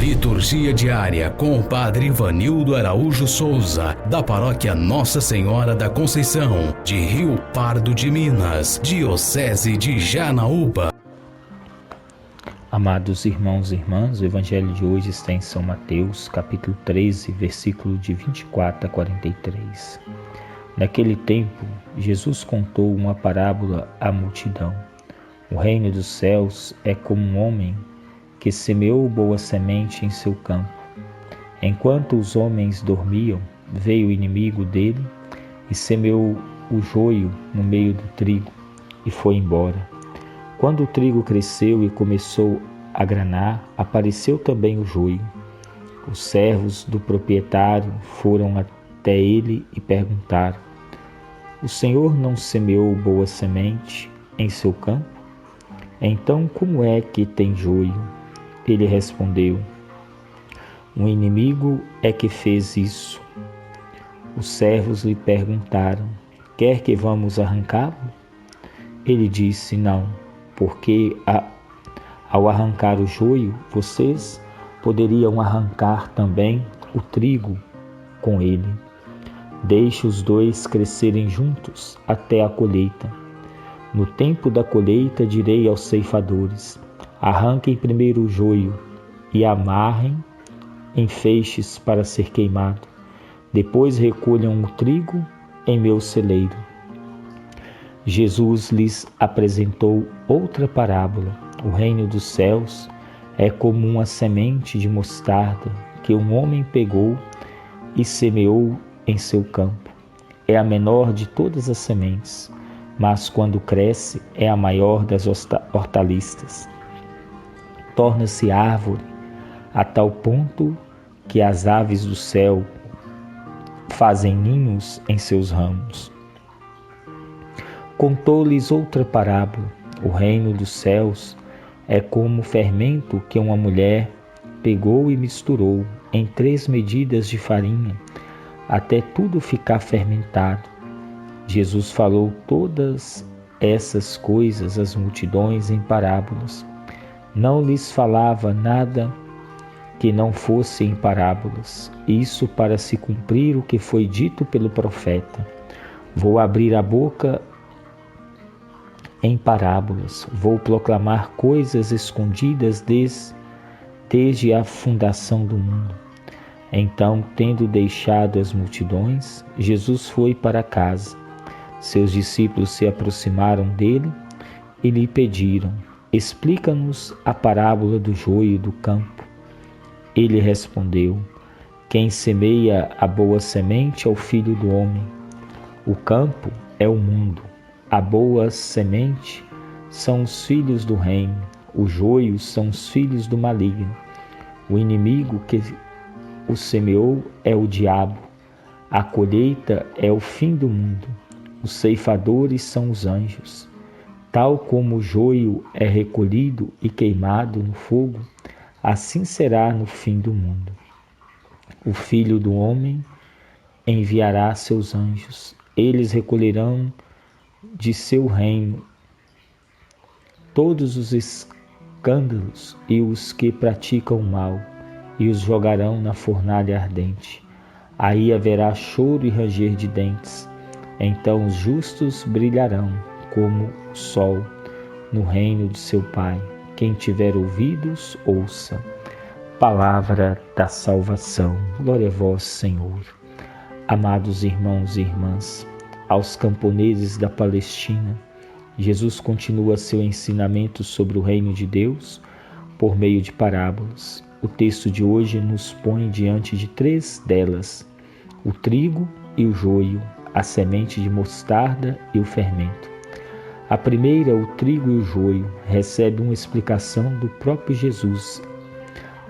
Liturgia diária com o Padre Ivanildo Araújo Souza, da Paróquia Nossa Senhora da Conceição, de Rio Pardo de Minas, Diocese de Janaúba. Amados irmãos e irmãs, o Evangelho de hoje está em São Mateus, capítulo 13, versículo de 24 a 43. Naquele tempo, Jesus contou uma parábola à multidão. O reino dos céus é como um homem que semeou boa semente em seu campo. Enquanto os homens dormiam, veio o inimigo dele e semeou o joio no meio do trigo e foi embora. Quando o trigo cresceu e começou a granar, apareceu também o joio. Os servos do proprietário foram até ele e perguntaram: "O senhor não semeou boa semente em seu campo? Então como é que tem joio?" Ele respondeu: "Um inimigo é que fez isso." Os servos lhe perguntaram: "Quer que vamos arrancá-lo?" Ele disse: "Não, porque ao arrancar o joio, vocês poderiam arrancar também o trigo com ele. Deixe os dois crescerem juntos até a colheita. No tempo da colheita direi aos ceifadores: arranquem primeiro o joio e amarrem em feixes para ser queimado. Depois recolham o trigo em meu celeiro." Jesus lhes apresentou outra parábola. O reino dos céus é como uma semente de mostarda que um homem pegou e semeou em seu campo. É a menor de todas as sementes, mas quando cresce é a maior das hortaliças. Torna-se árvore a tal ponto que as aves do céu fazem ninhos em seus ramos. Contou-lhes outra parábola. O reino dos céus é como o fermento que uma mulher pegou e misturou em 3 medidas de farinha, até tudo ficar fermentado. Jesus falou todas essas coisas às multidões em parábolas. Não lhes falava nada que não fosse em parábolas, isso para se cumprir o que foi dito pelo profeta: "Vou abrir a boca em parábolas, vou proclamar coisas escondidas desde a fundação do mundo." Então, tendo deixado as multidões, Jesus foi para casa. Seus discípulos se aproximaram dele e lhe pediram: "Explica-nos a parábola do joio do campo." Ele respondeu: "Quem semeia a boa semente é o Filho do Homem. O campo é o mundo. A boa semente são os filhos do reino. O joio são os filhos do maligno. O inimigo que o semeou é o diabo. A colheita é o fim do mundo. Os ceifadores são os anjos. Tal como o joio é recolhido e queimado no fogo, assim será no fim do mundo. O Filho do Homem enviará seus anjos. Eles recolherão de seu reino todos os escândalos e os que praticam o mal, e os jogarão na fornalha ardente. Aí haverá choro e ranger de dentes. Então os justos brilharão como o sol no reino de seu Pai. Quem tiver ouvidos, ouça." Palavra da salvação. Glória a vós, Senhor. Amados irmãos e irmãs, aos camponeses da Palestina, Jesus continua seu ensinamento sobre o reino de Deus por meio de parábolas. O texto de hoje nos põe diante de 3 delas: o trigo e o joio, a semente de mostarda e o fermento. A primeira, o trigo e o joio, recebe uma explicação do próprio Jesus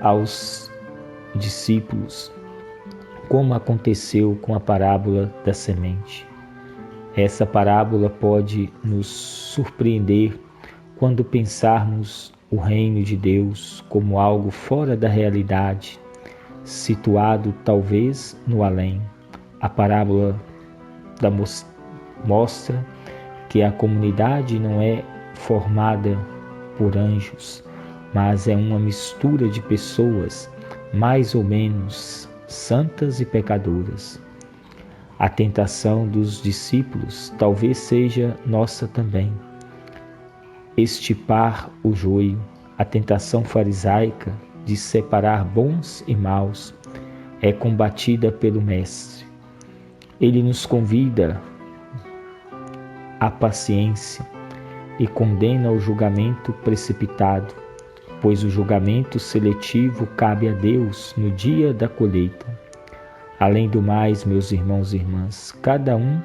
aos discípulos, como aconteceu com a parábola da semente. Essa parábola pode nos surpreender quando pensarmos o reino de Deus como algo fora da realidade, situado talvez no além. A parábola mostra que a comunidade não é formada por anjos, mas é uma mistura de pessoas mais ou menos santas e pecadoras. A tentação dos discípulos talvez seja nossa também. Estipar o joio, a tentação farisaica de separar bons e maus, é combatida pelo Mestre. Ele nos convida à paciência e condena ao julgamento precipitado, pois o julgamento seletivo cabe a Deus no dia da colheita. Além do mais, meus irmãos e irmãs, cada um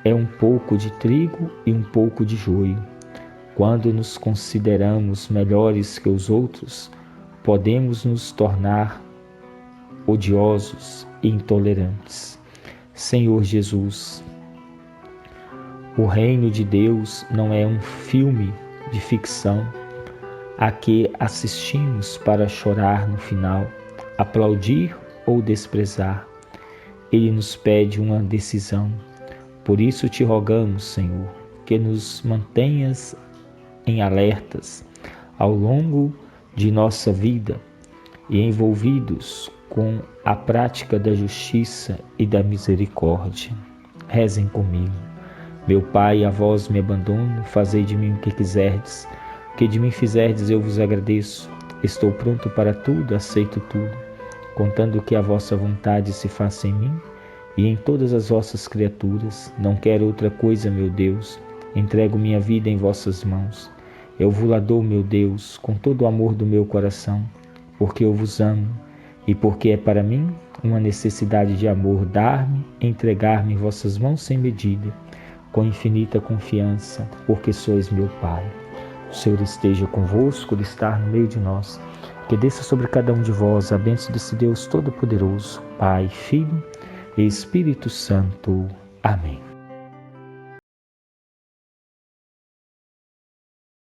é um pouco de trigo e um pouco de joio. Quando nos consideramos melhores que os outros, podemos nos tornar odiosos e intolerantes. Senhor Jesus, o reino de Deus não é um filme de ficção a que assistimos para chorar no final, aplaudir ou desprezar. Ele nos pede uma decisão. Por isso te rogamos, Senhor, que nos mantenhas em alertas ao longo de nossa vida e envolvidos com a prática da justiça e da misericórdia. Rezem comigo. Meu Pai, a vós me abandono, fazei de mim o que quiserdes. O que de mim fizerdes eu vos agradeço. Estou pronto para tudo, aceito tudo, contando que a vossa vontade se faça em mim e em todas as vossas criaturas. Não quero outra coisa, meu Deus. Entrego minha vida em vossas mãos. Eu vos dou, meu Deus, com todo o amor do meu coração, porque eu vos amo e porque é para mim uma necessidade de amor dar-me, entregar-me em vossas mãos sem medida, com infinita confiança, porque sois meu Pai. O Senhor esteja convosco, Ele está no meio de nós. Que desça sobre cada um de vós a bênção desse Deus Todo-Poderoso, Pai, Filho e Espírito Santo. Amém.